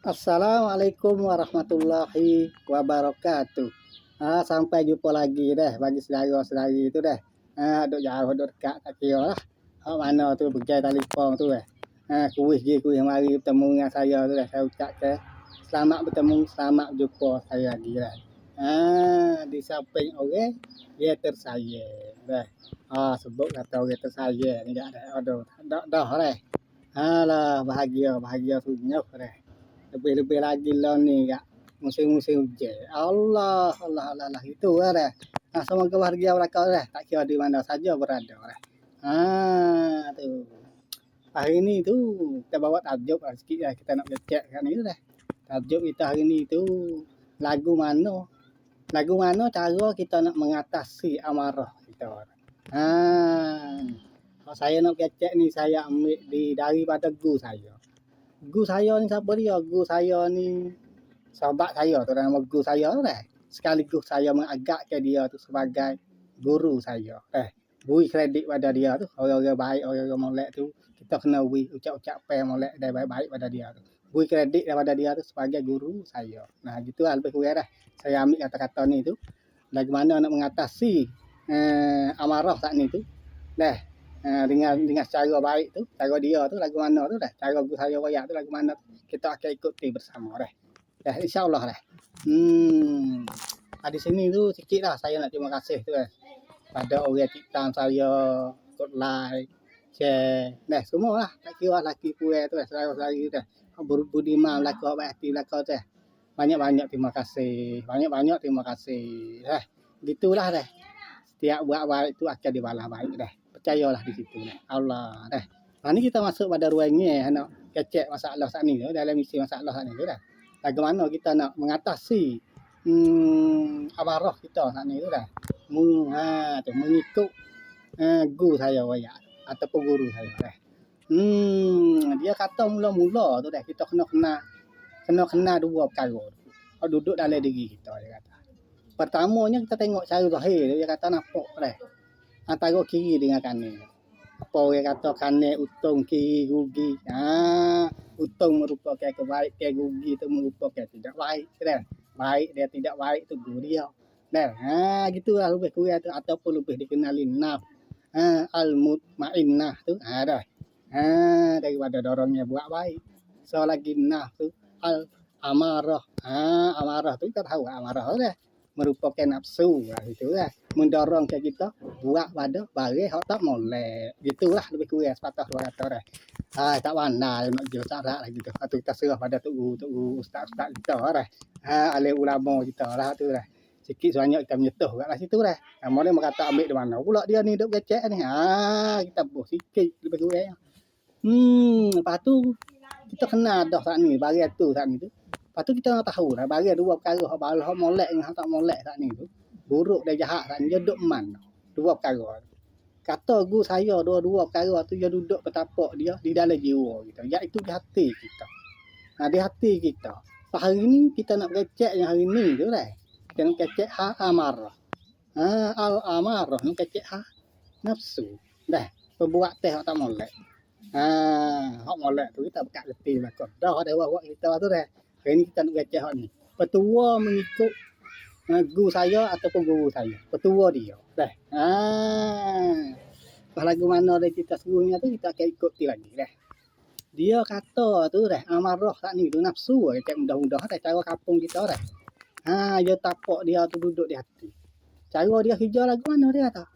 Assalamualaikum warahmatullahi wabarakatuh. Sampai jumpa lagi deh bagi saudara-saudari itu deh. Duk jauh duk dekat tak kira lah. Mana tu pegang telefon tu deh. Kuih mari bertemu dengan saya tu deh. Saya ucap ke selamat bertemu, selamat jumpa saya lagi deh. Di samping orang dia tersayang deh. Sebut kata orang tersayang ni dak deh. Aduh, dah deh. Alah bahagia sunyi deh. Lebih-lebih lagi lah ni kak musim-musim hujan. Allah itu lah dah. Semoga bahagia belaka dah. Tak kira di mana saja berada dah. Tu. Hari ni tu kita bawa tajuk lah sikit lah. Kita nak cek kat ni tu dah. Tajuk kita hari ni tu lagu mana? Lagu mana cara kita nak mengatasi amarah kita. Kalau saya nak cek ni saya ambil daripada guru saya. Guru saya ni siapa dia? Guru saya ni sahabat saya tu nama guru saya tu dah. Sekaligus saya mengagakkan dia tu sebagai guru saya. Beri kredit pada dia tu. Orang-orang baik, orang-orang molek tu. Kita kena beri ucap-ucap molek dan baik-baik pada dia tu. Beri kredit daripada dia tu sebagai guru saya. Nah gitu lah lebih kurang dah. Saya ambil kata-kata ni tu. Bagaimana nak mengatasi amarah saat ni tu. Dah. Dengan cara baik tu, cara dia tu lagu mana tu dah. Cara guru saya royak tu lagu mana tu. Kita akan ikuti bersama dah. InsyaAllah dah. Di sini tu sikit lah saya nak terima kasih tu dah. Pada orang tiktam saya, kod like, share. Dah semua lah. Tak kira laki puai tu dah. Selari-selari tu dah. Budiman belaka, baik hati belaka tu dah. Banyak-banyak terima kasih. Banyak-banyak terima kasih. Gitulah dah. Setiap buat baik tu akan dibalas baik dah. Percayalah di situ dah. Allah dah. Ni kita masuk pada ruangnya nak kecek masalah saat ni tu. Dalam misi masalah saat ni tu dah. Bagaimana kita nak mengatasi amarah kita saat ni tu dah. Mengikut guru saya royak ataupun guru saya dah. Dia kata mula-mula tu dah kita kena dua perkara. Duduk dalam diri kita dia kata. Pertamanya kita tengok cara zahir dia kata nampak dah. Antara kiri dengan kanan. Apa orang kata kanan untung, kiri rugi. Untung merupakan kebaikan, rugi itu merupakan tidak baik. Kan? Baik dia tidak baik tu guru dia. Dah. Gitulah lebih kurang tu ataupun lebih dikenali naf. Al-mutmainnah tu. Dah. Daripada dorongnya buat baik. So lagi naf tu al-amarah. Amarah tu kita tahu amarah dah. Merupakan nafsu lah itu lah mendorong ke kita buat pada barang hak tak molek gitulah lebih kurang sepatah dua kata dah. Tak pandai nak jual cara lah gitu. Tu kita serah pada tu ustaz-ustaz kita dah. Alim ulama kita lah tu dah. Sikit sebanyak kita menyetuh kat situ dah. Boleh berkata ambil di mana pula dia ni duk becek ni. Kita buh sikit lebih kurang. Lepas tu kita kena dah saat ni barang tu saat ni tu. Lepas tu kita nak tahu lah bagi dua perkara hak molek dengan hak tak molek saat ni tu. Buruk dan jahat saat ni dia duduk mana. Dua perkara. Kata guru saya dua-dua perkara tu dia duduk bertapak dia di dalam jiwa kita. Iaitu di hati kita. Di hati kita. Hari ni kita nak kecek yang hari ni tu lah. Kita nak kecek hak amarah. Al-amarah nak kecek hak nafsu. Dah. Perbuat teh hak tak molek. Hak molek tu kita buka letih belakang. Dah ada buat kita tu dah. Hari ni kita nak baca hak ni. Petua mengikut guru saya ataupun guru saya. Petua dia. Dah. Lagu mana dia kita serunya tu kita akan ikuti lagi dah. Dia kata tu dah amarah tak ni tu nafsu cak mudah-mudah dah cara kampung kita dah. Dia tapak dia tu duduk di hati. Cara dia kerja lagu mana dia kata?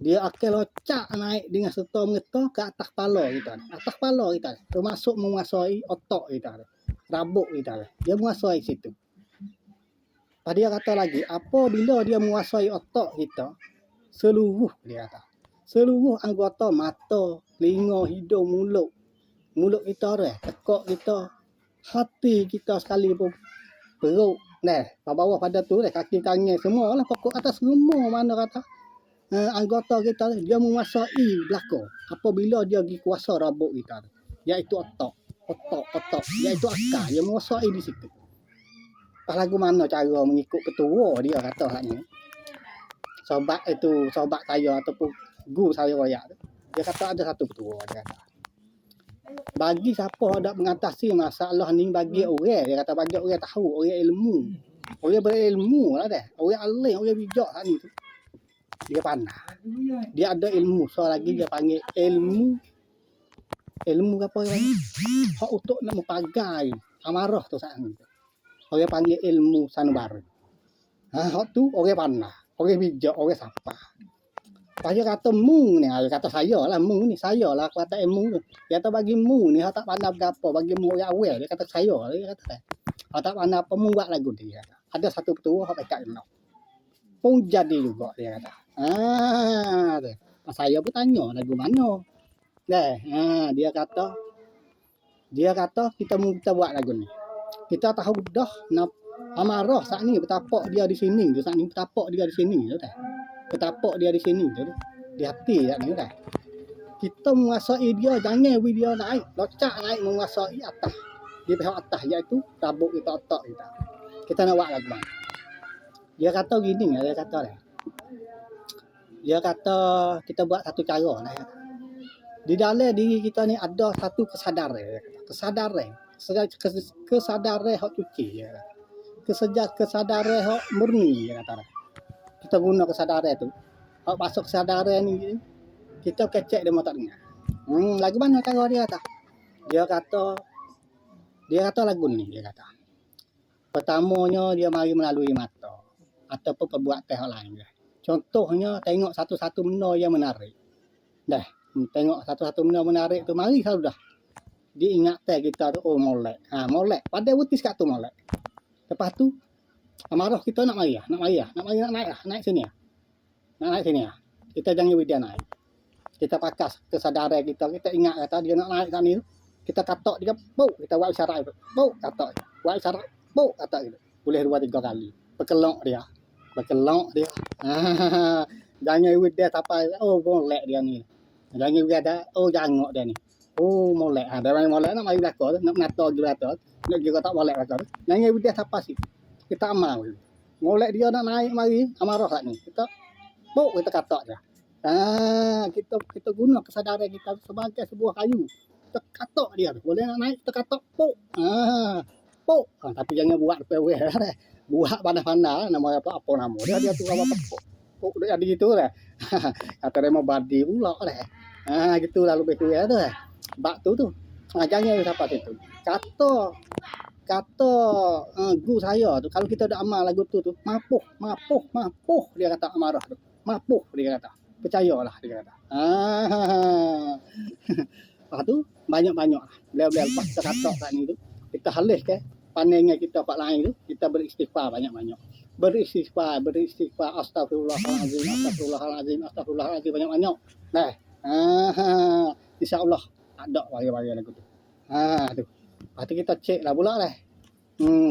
Dia akan locak naik dengan serta merta ke atas kepala kita. Atas kepala kita. Termasuk menguasai otak kita. Rabuk kita. Dia menguasai situ. Lepas dia kata lagi, apabila dia menguasai otak kita, seluruh dia kata. Seluruh anggota mata, telinga, hidung, mulut. Mulut kita dah, tekak kita, hati kita sekali pun perut. Bawah pada tu dah, kaki tangan semua lah. Pokok atas semua mana kata. Anggota kita dia menguasai belakang apabila dia pergi kuasa rabuk kita iaitu otak iaitu akal dia menguasai di situ. Lagu mana cara mengikut petua dia kata hak ni sobat saya ataupun guru saya royak tu dia kata ada satu petua dia kata bagi siapa hendak mengatasi masalah ni, bagi orang, dia kata bagi orang tahu, orang ilmu. Orang berilmu lah dah. Orang alim, orang bijak kat ni tu. Dia pandai. Dia ada ilmu. So lagi dia panggil ilmu apa yang hak untuk nak mempagai amarah tu saat ni. Orang panggil ilmu sanubara. Hak tu orang pandai, orang bijak, orang sabar. Dia kata mu ni, dia kata saya lah mu ni, saya lah kata ilmu. Dia kata bagi mu ni hak tak pandai berapa, bagi mu orang awal, dia kata saya, dia kata. Hak tak pandai apa mu buat lagu dia kata. Ada satu petua hak dekat kena. Pun jadi juga dia kata. Saya pun tanya lagu mana. Dia kata kita buat lagu ni. Kita tahu dah nak amarah saat ni betapa dia di sini, saat ni betapa dia di sini tu dah. Betapa dia di sini tu. Di hati saat ni dah. Kita menguasai dia, jangan dia naik, locak naik menguasai atas. Di pihak atas iaitu tabuk kita otak kita. Kita nak buat lagu mana? Dia kata gini, dia kata kita buat satu cara lah. Di dalam diri kita ni ada satu kesadaran hak cuci ya. Kesadaran hak murni ya kata. Kita guna kesadaran tu. Hak masuk kesadaran ni kita kecek dia tak dengar. Lagu mana cara dia kata? Dia kata lagu ni dia kata. Pertamanya dia mari melalui mata ataupun perbuatan hal lain. Contohnya tengok satu-satu benda yang menarik. Dah, tengok satu-satu benda menarik tu mari selalu dah. Diingatan kita tu molek. Molek. Pada wutis kat tu molek. Lepas tu amarah kita nak naik sini. Nak naik sini. Kita jangan dia naik. Kita pakas kesadaran kita ingat kata dia nak naik kat ni. Kita katak dia, puk, kita buat isyarat itu. Puk, katak. Buat isyarat, puk, katak itu. Boleh 2-3 kali. Berkelok dia. Jangan dia sampai molek dia ni. Jangan dia ada jangok dia ni. Molek. Dia main molek nak mari belakang, nak menata juga tu. Nak juga tak molek belakang. Jangan dia sampai sini. Kita amal. Molek dia nak naik mari amarah kat ni. Kita puk, kita katak dia. Kita guna kesadaran kita sebagai sebuah kayu. Kita katak dia tu. Boleh nak naik kita katak puk. Puk. Tapi jangan buat pewe dah. Buat pandai-pandai nama apa nama dia tu apa puk dia ada gitu dah. Kata dia mau badi pula dah. Gitulah lebih kurang tu dah. Bak tu. Jangan siapa situ. Kata guru saya tu kalau kita dah amal lagu tu mapuh dia kata amarah tu. Mapuh dia kata. Percayalah dia kata. Lepas tu banyak-banyak beliau lepas kita katak kat ni tu kita halih ke pandangan kita pak lain tu kita beristighfar banyak-banyak. Beristighfar astagfirullahalazim banyak-banyak. Nah. Insya-Allah ada bagi-bagi lagu tu. Tu. Lepas tu kita cek lah pula lah.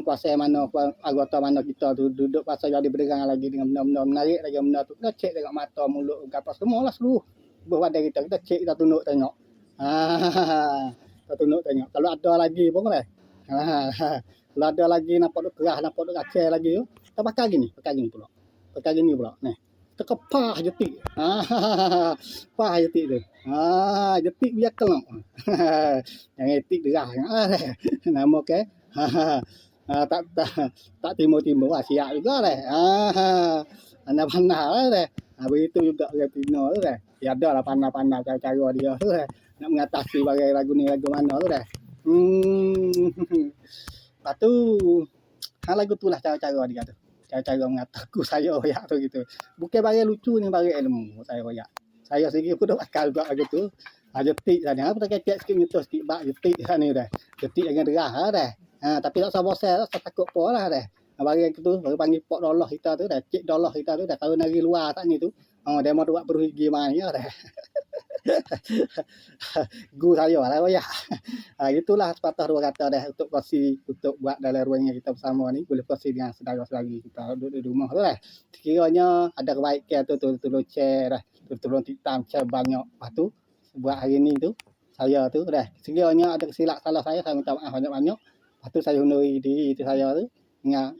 Kuasa mana, anggota mana kita tu duduk pasal jadi berderang lagi dengan benda-benda menarik lagi benda tu. Kita cek dengan mata, mulut, apa semualah seluruh badan kita. Kita cek, kita tunduk tengok. Kita tunduk tengok. Kalau ada lagi pun boleh. Kalau ada lagi nampak duk kerah, nampak duk kacau lagi tu, kita pakai gini pula. Pakai gini pula. Ni. Kita kepah jetik. Pah jetik tu. Jetik biar kelak. Yang etik derah. Nama ke? Tak timur-timur siap juga dah. Pandai-pandai lah dah. Begitu juga orang Tino tu dah. Dia ada lah pandai-pandai cara dia tu dah. Nak mengatasi bagai lagu ni lagu mana tu dah. Lepas tu lagu tu lah cara-cara dia tu. Cara-cara mengataku saya royak tu gitu. Bukan bagai lucu ni bagai ilmu saya royak. Saya sendiri pun dah akal buat lagu tu. Jetik sana. Apa tak kecek sikit nyetus sikit bak jetik sana dah. Jetik jangan derah dah. Tapi tak sabar saya tak takut apa lah dah. Bagi tu baru panggil pok dolah kita tu dah. Cik dolah kita tu dah. Kalau nari luar tak ni tu. Dia mau buat berhigi main dah. Guru saya lah ya. Itulah sepatah dua kata dah untuk kongsi untuk buat dalam ruangnya kita bersama ni boleh kongsi dengan saudara-saudari kita duduk di rumah tu lah. Sekiranya ada kebaikan tu tolong share dah. Tolong titam share banyak. Lepas tu buat hari ni tu saya tu dah. Sekiranya ada kesilap salah saya minta maaf banyak-banyak. Lepas tu saya unduri diri itu saya tu dengan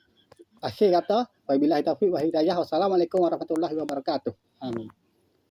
akhir kata wabillahi taufiq wa hidayah. Wassalamualaikum warahmatullahi wabarakatuh. Amin.